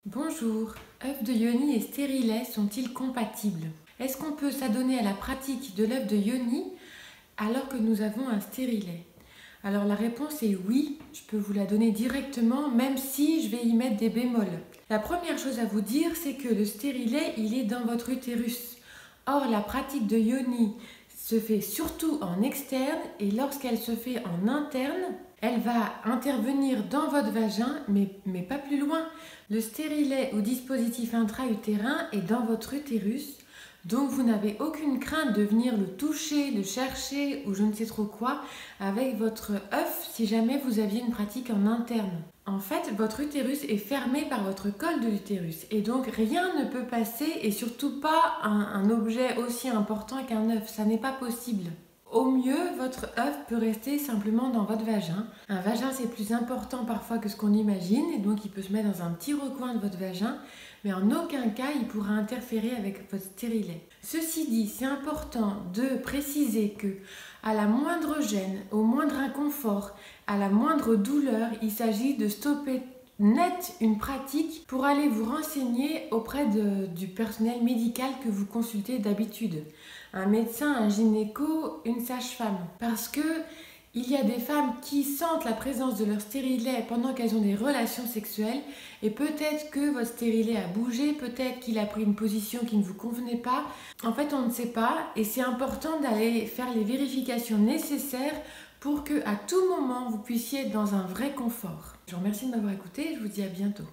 Bonjour, œuf de yoni et stérilet sont-ils compatibles? Est-ce qu'on peut s'adonner à la pratique de l'œuf de yoni alors que nous avons un stérilet? Alors la réponse est oui, je peux vous la donner directement même si je vais y mettre des bémols. La première chose à vous dire, c'est que le stérilet, il est dans votre utérus. Or la pratique de yoni se fait surtout en externe et lorsqu'elle se fait en interne, elle va intervenir dans votre vagin, mais pas plus loin. Le stérilet ou dispositif intra-utérin est dans votre utérus, donc vous n'avez aucune crainte de venir le toucher, le chercher ou je ne sais trop quoi avec votre œuf si jamais vous aviez une pratique en interne. En fait, votre utérus est fermé par votre col de l'utérus et donc rien ne peut passer et surtout pas un objet aussi important qu'un œuf, ça n'est pas possible. Au mieux, votre œuf peut rester simplement dans votre vagin. Un vagin, c'est plus important parfois que ce qu'on imagine, et donc il peut se mettre dans un petit recoin de votre vagin, mais en aucun cas il pourra interférer avec votre stérilet. Ceci dit, c'est important de préciser que à la moindre gêne, au moindre inconfort, à la moindre douleur, il s'agit de stopper net une pratique pour aller vous renseigner auprès du personnel médical que vous consultez d'habitude. Un médecin, un gynéco, une sage-femme. Parce que il y a des femmes qui sentent la présence de leur stérilet pendant qu'elles ont des relations sexuelles et peut-être que votre stérilet a bougé, peut-être qu'il a pris une position qui ne vous convenait pas. En fait, on ne sait pas et c'est important d'aller faire les vérifications nécessaires pour que à tout moment vous puissiez être dans un vrai confort. Je vous remercie de m'avoir écouté et je vous dis à bientôt.